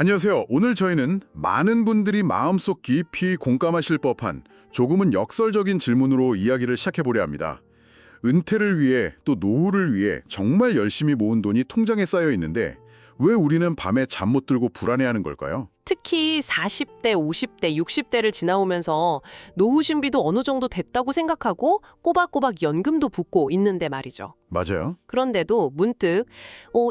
안녕하세요. 오늘 저희는 많은 분들이 마음속 깊이 공감하실 법한 조금은 역설적인 질문으로 이야기를 시작해보려 합니다. 은퇴를 위해 또 노후를 위해 정말 열심히 모은 돈이 통장에 쌓여 있는데 왜 우리는 밤에 잠 못 들고 불안해하는 걸까요? 특히 40대, 50대, 60대를 지나오면서 노후 준비도 어느 정도 됐다고 생각하고 꼬박꼬박 연금도 붓고 있는데 말이죠. 맞아요. 그런데도 문득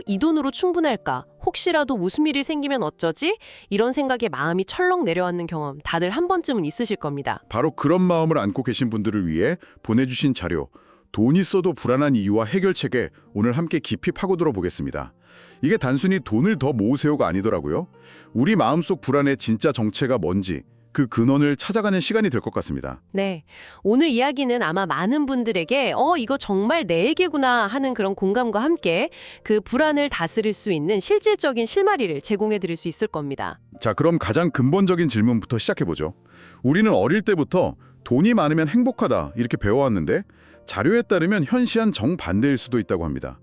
이 돈으로 충분할까? 혹시라도 무슨 일이 생기면 어쩌지? 이런 생각에 마음이 철렁 내려앉는 경험 다들 한 번쯤은 있으실 겁니다. 바로 그런 마음을 안고 계신 분들을 위해 보내주신 자료, 돈 있어도 불안한 이유와 해결책에 오늘 함께 깊이 파고들어 보겠습니다. 이게 단순히 돈을 더 모으세요가 아니더라고요. 우리 마음속 불안의 진짜 정체가 뭔지 그 근원을 찾아가는 시간이 될 것 같습니다. 네, 오늘 이야기는 아마 많은 분들에게 이거 정말 내 얘기구나 하는 그런 공감과 함께 그 불안을 다스릴 수 있는 실질적인 실마리를 제공해 드릴 수 있을 겁니다. 자, 그럼 가장 근본적인 질문부터 시작해보죠. 우리는 어릴 때부터 돈이 많으면 행복하다 이렇게 배워왔는데 자료에 따르면 현시한 정반대일 수도 있다고 합니다.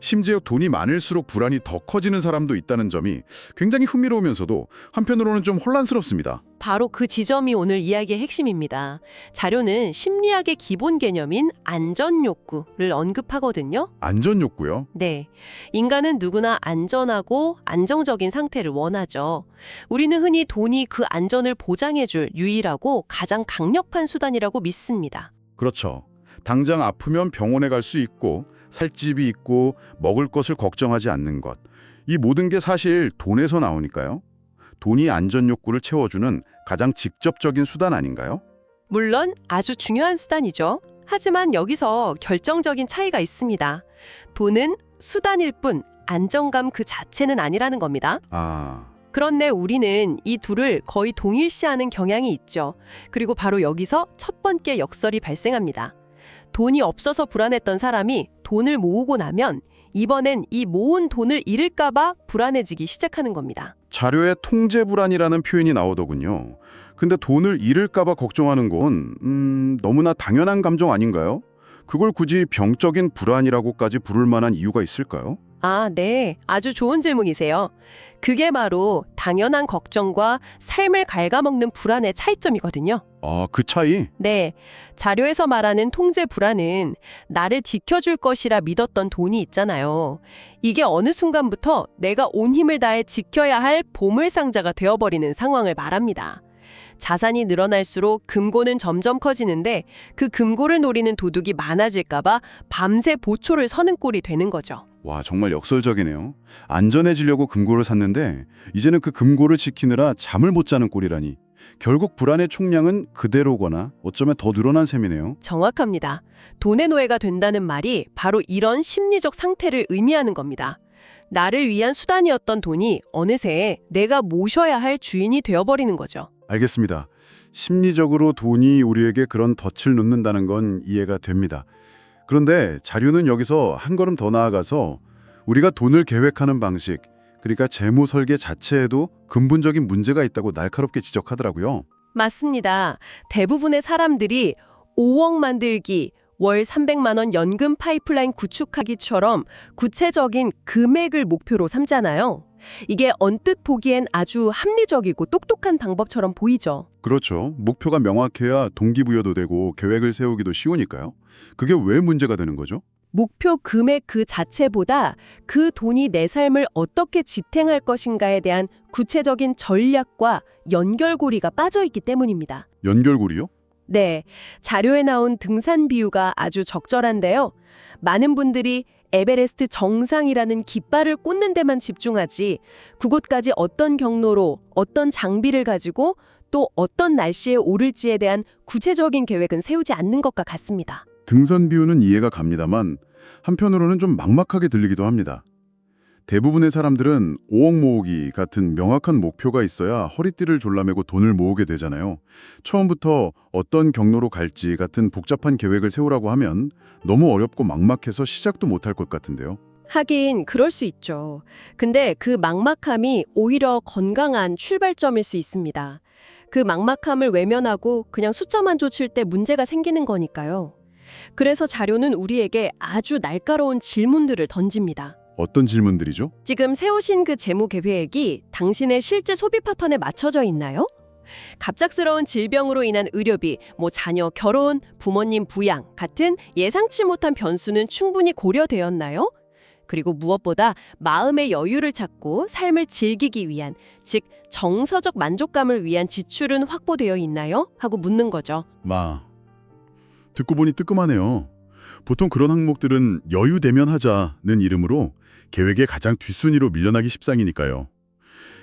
심지어 돈이 많을수록 불안이 더 커지는 사람도 있다는 점이 굉장히 흥미로우면서도 한편으로는 좀 혼란스럽습니다. 바로 그 지점이 오늘 이야기의 핵심입니다. 자료는 심리학의 기본 개념인 안전 욕구를 언급하거든요. 안전 욕구요? 네. 인간은 누구나 안전하고 안정적인 상태를 원하죠. 우리는 흔히 돈이 그 안전을 보장해줄 유일하고 가장 강력한 수단이라고 믿습니다. 그렇죠. 당장 아프면 병원에 갈 수 있고 살 집이 있고 먹을 것을 걱정하지 않는 것. 이 모든 게 사실 돈에서 나오니까요. 돈이 안전 욕구를 채워주는 가장 직접적인 수단 아닌가요? 물론 아주 중요한 수단이죠. 하지만 여기서 결정적인 차이가 있습니다. 돈은 수단일 뿐 안정감 그 자체는 아니라는 겁니다. 그런데 우리는 이 둘을 거의 동일시하는 경향이 있죠. 그리고 바로 여기서 첫 번째 역설이 발생합니다. 돈이 없어서 불안했던 사람이 돈을 모으고 나면 이번엔 이 모은 돈을 잃을까 봐 불안해지기 시작하는 겁니다. 자료에 통제 불안이라는 표현이 나오더군요. 근데 돈을 잃을까 봐 걱정하는 건 너무나 당연한 감정 아닌가요? 그걸 굳이 병적인 불안이라고까지 부를 만한 이유가 있을까요? 네. 아주 좋은 질문이세요. 그게 바로 당연한 걱정과 삶을 갉아먹는 불안의 차이점이거든요. 그 차이? 네. 자료에서 말하는 통제 불안은 나를 지켜줄 것이라 믿었던 돈이 있잖아요. 이게 어느 순간부터 내가 온 힘을 다해 지켜야 할 보물상자가 되어버리는 상황을 말합니다. 자산이 늘어날수록 금고는 점점 커지는데 그 금고를 노리는 도둑이 많아질까 봐 밤새 보초를 서는 꼴이 되는 거죠. 와, 정말 역설적이네요. 안전해지려고 금고를 샀는데 이제는 그 금고를 지키느라 잠을 못 자는 꼴이라니. 결국 불안의 총량은 그대로거나 어쩌면 더 늘어난 셈이네요. 정확합니다. 돈의 노예가 된다는 말이 바로 이런 심리적 상태를 의미하는 겁니다. 나를 위한 수단이었던 돈이 어느새 내가 모셔야 할 주인이 되어버리는 거죠. 알겠습니다. 심리적으로 돈이 우리에게 그런 덫을 놓는다는 건 이해가 됩니다. 그런데 자료는 여기서 한 걸음 더 나아가서 우리가 돈을 계획하는 방식, 그러니까 재무 설계 자체에도 근본적인 문제가 있다고 날카롭게 지적하더라고요. 맞습니다. 대부분의 사람들이 5억 만들기, 월 300만 원 연금 파이프라인 구축하기처럼 구체적인 금액을 목표로 삼잖아요. 이게 언뜻 보기엔 아주 합리적이고 똑똑한 방법처럼 보이죠. 그렇죠. 목표가 명확해야 동기부여도 되고 계획을 세우기도 쉬우니까요. 그게 왜 문제가 되는 거죠? 목표 금액 그 자체보다 그 돈이 내 삶을 어떻게 지탱할 것인가에 대한 구체적인 전략과 연결고리가 빠져 있기 때문입니다. 연결고리요? 네, 자료에 나온 등산 비유가 아주 적절한데요. 많은 분들이 에베레스트 정상이라는 깃발을 꽂는 데만 집중하지 그곳까지 어떤 경로로 어떤 장비를 가지고 또 어떤 날씨에 오를지에 대한 구체적인 계획은 세우지 않는 것과 같습니다. 등산 비유는 이해가 갑니다만 한편으로는 좀 막막하게 들리기도 합니다. 대부분의 사람들은 5억 모으기 같은 명확한 목표가 있어야 허리띠를 졸라매고 돈을 모으게 되잖아요. 처음부터 어떤 경로로 갈지 같은 복잡한 계획을 세우라고 하면 너무 어렵고 막막해서 시작도 못할 것 같은데요. 하긴 그럴 수 있죠. 근데 그 막막함이 오히려 건강한 출발점일 수 있습니다. 그 막막함을 외면하고 그냥 숫자만 좇을 때 문제가 생기는 거니까요. 그래서 자료는 우리에게 아주 날카로운 질문들을 던집니다. 어떤 질문들이죠? 지금 세우신 그 재무 계획이 당신의 실제 소비 패턴에 맞춰져 있나요? 갑작스러운 질병으로 인한 의료비, 자녀 결혼, 부모님 부양 같은 예상치 못한 변수는 충분히 고려되었나요? 그리고 무엇보다 마음의 여유를 찾고 삶을 즐기기 위한, 즉 정서적 만족감을 위한 지출은 확보되어 있나요? 하고 묻는 거죠. 듣고 보니 뜨끔하네요. 보통 그런 항목들은 여유되면 하자는 이름으로 계획의 가장 뒷순위로 밀려나기 십상이니까요.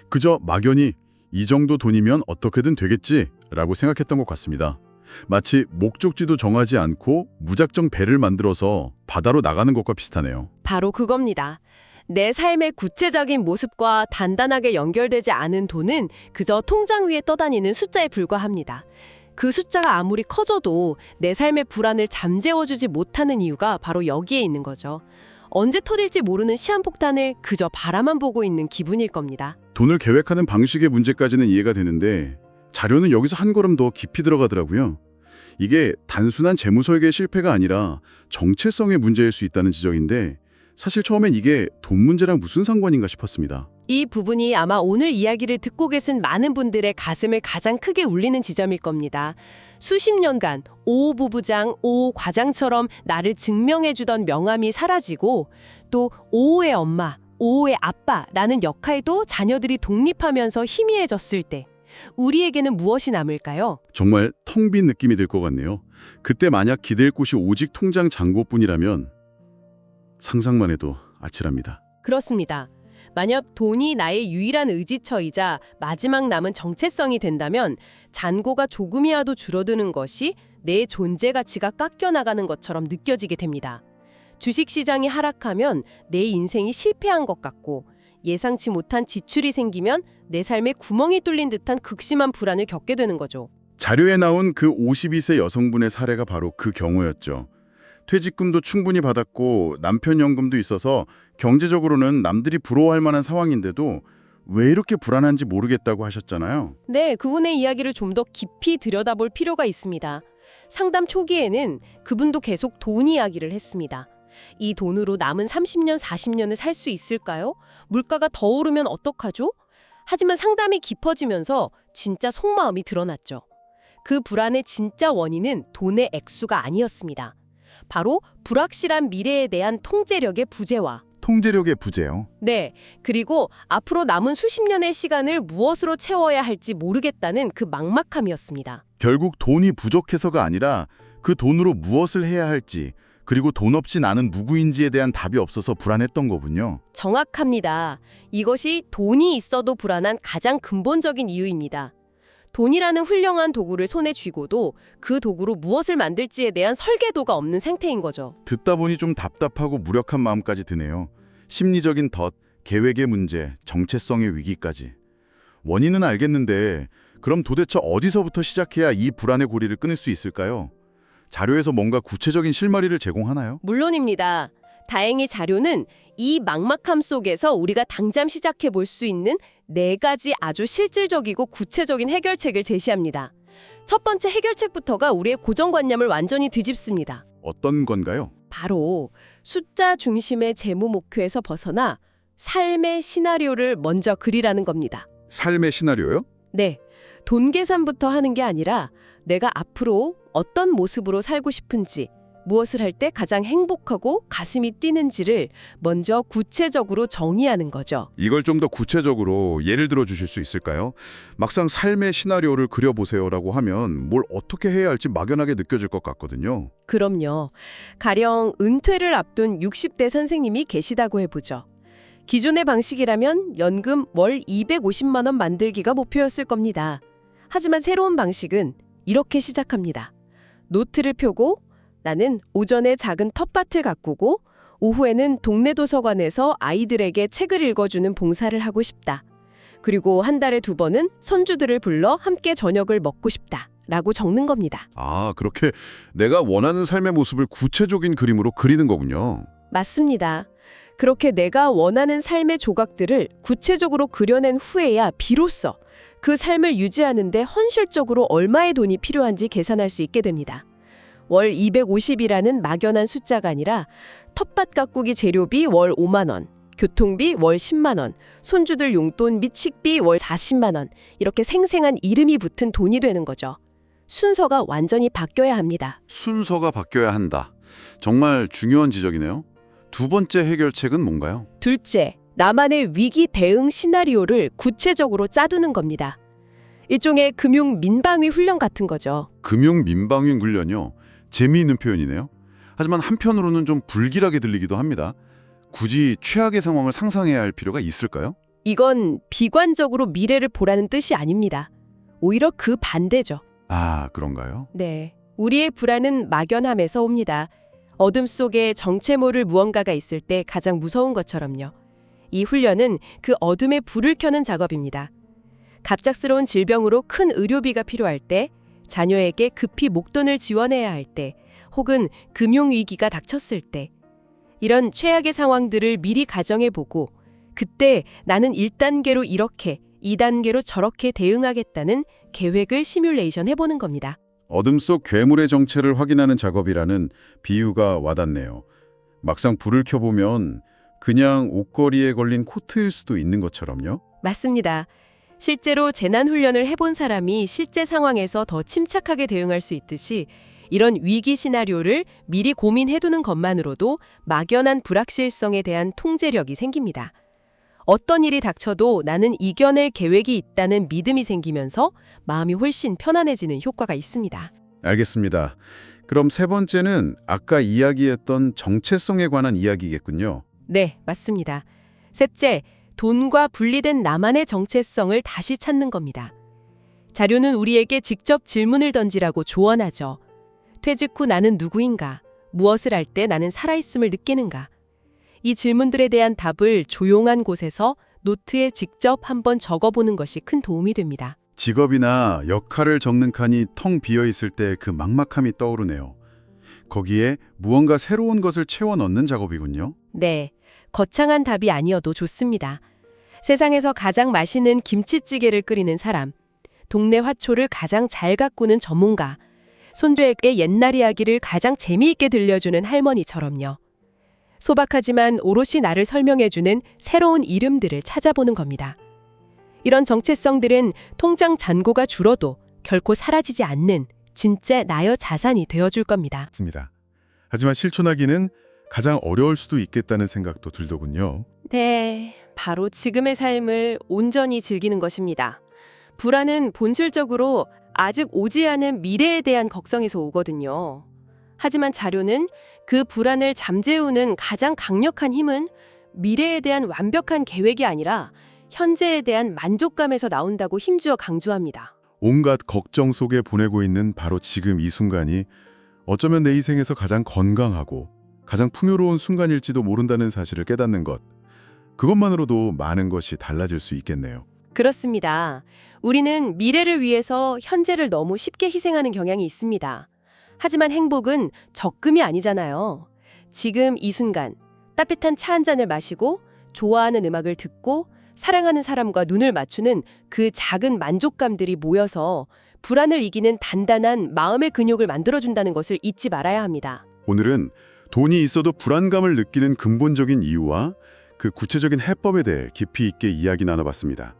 그저 막연히 이 정도 돈이면 어떻게든 되겠지라고 생각했던 것 같습니다. 마치 목적지도 정하지 않고 무작정 배를 만들어서 바다로 나가는 것과 비슷하네요. 바로 그겁니다. 내 삶의 구체적인 모습과 단단하게 연결되지 않은 돈은 그저 통장 위에 떠다니는 숫자에 불과합니다. 그 숫자가 아무리 커져도 내 삶의 불안을 잠재워주지 못하는 이유가 바로 여기에 있는 거죠. 언제 터질지 모르는 시한폭탄을 그저 바라만 보고 있는 기분일 겁니다. 돈을 계획하는 방식의 문제까지는 이해가 되는데 자료는 여기서 한 걸음 더 깊이 들어가더라고요. 이게 단순한 재무 설계 실패가 아니라 정체성의 문제일 수 있다는 지적인데 사실 처음엔 이게 돈 문제랑 무슨 상관인가 싶었습니다. 이 부분이 아마 오늘 이야기를 듣고 계신 많은 분들의 가슴을 가장 크게 울리는 지점일 겁니다. 수십 년간 오 부부장, 오 과장처럼 나를 증명해주던 명함이 사라지고 또 오의 엄마, 오의 아빠라는 역할도 자녀들이 독립하면서 희미해졌을 때 우리에게는 무엇이 남을까요? 정말 텅 빈 느낌이 들 것 같네요. 그때 만약 기댈 곳이 오직 통장 잔고뿐이라면 상상만 해도 아찔합니다. 그렇습니다. 만약 돈이 나의 유일한 의지처이자 마지막 남은 정체성이 된다면 잔고가 조금이라도 줄어드는 것이 내 존재 가치가 깎여나가는 것처럼 느껴지게 됩니다. 주식시장이 하락하면 내 인생이 실패한 것 같고 예상치 못한 지출이 생기면 내 삶에 구멍이 뚫린 듯한 극심한 불안을 겪게 되는 거죠. 자료에 나온 그 52세 여성분의 사례가 바로 그 경우였죠. 퇴직금도 충분히 받았고 남편 연금도 있어서 경제적으로는 남들이 부러워할 만한 상황인데도 왜 이렇게 불안한지 모르겠다고 하셨잖아요. 네, 그분의 이야기를 좀 더 깊이 들여다볼 필요가 있습니다. 상담 초기에는 그분도 계속 돈 이야기를 했습니다. 이 돈으로 남은 30년, 40년을 살 수 있을까요? 물가가 더 오르면 어떡하죠? 하지만 상담이 깊어지면서 진짜 속마음이 드러났죠. 그 불안의 진짜 원인은 돈의 액수가 아니었습니다. 바로 불확실한 미래에 대한 통제력의 부재와 통제력의 부재요? 네, 그리고 앞으로 남은 수십 년의 시간을 무엇으로 채워야 할지 모르겠다는 그 막막함이었습니다. 결국 돈이 부족해서가 아니라 그 돈으로 무엇을 해야 할지 그리고 돈 없이 나는 누구인지에 대한 답이 없어서 불안했던 거군요. 정확합니다. 이것이 돈이 있어도 불안한 가장 근본적인 이유입니다. 돈이라는 훌륭한 도구를 손에 쥐고도 그 도구로 무엇을 만들지에 대한 설계도가 없는 상태인 거죠. 듣다 보니 좀 답답하고 무력한 마음까지 드네요. 심리적인 덫, 계획의 문제, 정체성의 위기까지. 원인은 알겠는데 그럼 도대체 어디서부터 시작해야 이 불안의 고리를 끊을 수 있을까요? 자료에서 뭔가 구체적인 실마리를 제공하나요? 물론입니다. 다행히 자료는 이 막막함 속에서 우리가 당장 시작해 볼 수 있는 4가지 아주 실질적이고 구체적인 해결책을 제시합니다. 첫 번째 해결책부터가 우리의 고정관념을 완전히 뒤집습니다. 어떤 건가요? 바로 숫자 중심의 재무 목표에서 벗어나 삶의 시나리오를 먼저 그리라는 겁니다. 삶의 시나리오요? 네, 돈 계산부터 하는 게 아니라 내가 앞으로 어떤 모습으로 살고 싶은지, 무엇을 할 때 가장 행복하고 가슴이 뛰는지를 먼저 구체적으로 정의하는 거죠. 이걸 좀 더 구체적으로 예를 들어 주실 수 있을까요? 막상 삶의 시나리오를 그려보세요라고 하면 뭘 어떻게 해야 할지 막연하게 느껴질 것 같거든요. 그럼요. 가령 은퇴를 앞둔 60대 선생님이 계시다고 해보죠. 기존의 방식이라면 연금 월 250만 원 만들기가 목표였을 겁니다. 하지만 새로운 방식은 이렇게 시작합니다. 노트를 펴고 나는 오전에 작은 텃밭을 가꾸고 오후에는 동네 도서관에서 아이들에게 책을 읽어주는 봉사를 하고 싶다. 그리고 한 달에 2번은 손주들을 불러 함께 저녁을 먹고 싶다. 라고 적는 겁니다. 아, 그렇게 내가 원하는 삶의 모습을 구체적인 그림으로 그리는 거군요. 맞습니다. 그렇게 내가 원하는 삶의 조각들을 구체적으로 그려낸 후에야 비로소 그 삶을 유지하는 데 현실적으로 얼마의 돈이 필요한지 계산할 수 있게 됩니다. 월 250이라는 막연한 숫자가 아니라 텃밭 가꾸기 재료비 월 5만 원, 교통비 월 10만 원, 손주들 용돈 및 식비 월 40만 원, 이렇게 생생한 이름이 붙은 돈이 되는 거죠. 순서가 완전히 바뀌어야 합니다. 순서가 바뀌어야 한다. 정말 중요한 지적이네요. 두 번째 해결책은 뭔가요? 둘째, 나만의 위기 대응 시나리오를 구체적으로 짜두는 겁니다. 일종의 금융 민방위 훈련 같은 거죠. 금융 민방위 훈련이요. 재미있는 표현이네요. 하지만 한편으로는 좀 불길하게 들리기도 합니다. 굳이 최악의 상황을 상상해야 할 필요가 있을까요? 이건 비관적으로 미래를 보라는 뜻이 아닙니다. 오히려 그 반대죠. 아, 그런가요? 네, 우리의 불안은 막연함에서 옵니다. 어둠 속에 정체 모를 무언가가 있을 때 가장 무서운 것처럼요. 이 훈련은 그 어둠에 불을 켜는 작업입니다. 갑작스러운 질병으로 큰 의료비가 필요할 때, 자녀에게 급히 목돈을 지원해야 할 때, 혹은 금융위기가 닥쳤을 때, 이런 최악의 상황들을 미리 가정해보고 그때 나는 1단계로 이렇게, 2단계로 저렇게 대응하겠다는 계획을 시뮬레이션 해보는 겁니다. 어둠 속 괴물의 정체를 확인하는 작업이라는 비유가 와닿네요. 막상 불을 켜보면 그냥 옷걸이에 걸린 코트일 수도 있는 것처럼요. 맞습니다. 실제로 재난훈련을 해본 사람이 실제 상황에서 더 침착하게 대응할 수 있듯이 이런 위기 시나리오를 미리 고민해두는 것만으로도 막연한 불확실성에 대한 통제력이 생깁니다. 어떤 일이 닥쳐도 나는 이겨낼 계획이 있다는 믿음이 생기면서 마음이 훨씬 편안해지는 효과가 있습니다. 알겠습니다. 그럼 세 번째는 아까 이야기했던 정체성에 관한 이야기겠군요. 네, 맞습니다. 셋째, 돈과 분리된 나만의 정체성을 다시 찾는 겁니다. 자료는 우리에게 직접 질문을 던지라고 조언하죠. 퇴직 후 나는 누구인가? 무엇을 할 때 나는 살아있음을 느끼는가? 이 질문들에 대한 답을 조용한 곳에서 노트에 직접 한번 적어보는 것이 큰 도움이 됩니다. 직업이나 역할을 적는 칸이 텅 비어있을 때 그 막막함이 떠오르네요. 거기에 무언가 새로운 것을 채워 넣는 작업이군요. 네, 거창한 답이 아니어도 좋습니다. 세상에서 가장 맛있는 김치찌개를 끓이는 사람, 동네 화초를 가장 잘 가꾸는 전문가, 손주에게 옛날 이야기를 가장 재미있게 들려주는 할머니처럼요. 소박하지만 오롯이 나를 설명해주는 새로운 이름들을 찾아보는 겁니다. 이런 정체성들은 통장 잔고가 줄어도 결코 사라지지 않는 진짜 나의 자산이 되어줄 겁니다. 맞습니다. 하지만 실천하기는 가장 어려울 수도 있겠다는 생각도 들더군요. 네, 바로 지금의 삶을 온전히 즐기는 것입니다. 불안은 본질적으로 아직 오지 않은 미래에 대한 걱정에서 오거든요. 하지만 자료는 그 불안을 잠재우는 가장 강력한 힘은 미래에 대한 완벽한 계획이 아니라 현재에 대한 만족감에서 나온다고 힘주어 강조합니다. 온갖 걱정 속에 보내고 있는 바로 지금 이 순간이 어쩌면 내 인생에서 가장 건강하고 가장 풍요로운 순간일지도 모른다는 사실을 깨닫는 것. 그것만으로도 많은 것이 달라질 수 있겠네요. 그렇습니다. 우리는 미래를 위해서 현재를 너무 쉽게 희생하는 경향이 있습니다. 하지만 행복은 적금이 아니잖아요. 지금 이 순간 따뜻한 차 한 잔을 마시고 좋아하는 음악을 듣고 사랑하는 사람과 눈을 맞추는 그 작은 만족감들이 모여서 불안을 이기는 단단한 마음의 근육을 만들어준다는 것을 잊지 말아야 합니다. 오늘은 돈이 있어도 불안감을 느끼는 근본적인 이유와 그 구체적인 해법에 대해 깊이 있게 이야기 나눠봤습니다.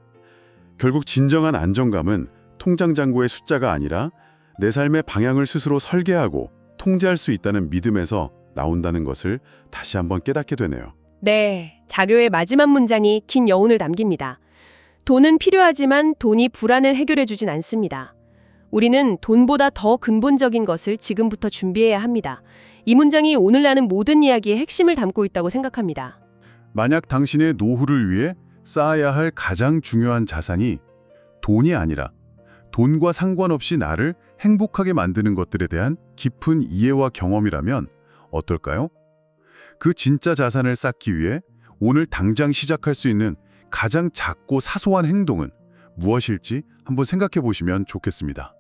결국 진정한 안정감은 통장 잔고의 숫자가 아니라 내 삶의 방향을 스스로 설계하고 통제할 수 있다는 믿음에서 나온다는 것을 다시 한번 깨닫게 되네요. 네, 자료의 마지막 문장이 긴 여운을 남깁니다. 돈은 필요하지만 돈이 불안을 해결해주진 않습니다. 우리는 돈보다 더 근본적인 것을 지금부터 준비해야 합니다. 이 문장이 오늘 나눈 모든 이야기의 핵심을 담고 있다고 생각합니다. 만약 당신의 노후를 위해 쌓아야 할 가장 중요한 자산이 돈이 아니라 돈과 상관없이 나를 행복하게 만드는 것들에 대한 깊은 이해와 경험이라면 어떨까요? 그 진짜 자산을 쌓기 위해 오늘 당장 시작할 수 있는 가장 작고 사소한 행동은 무엇일지 한번 생각해 보시면 좋겠습니다.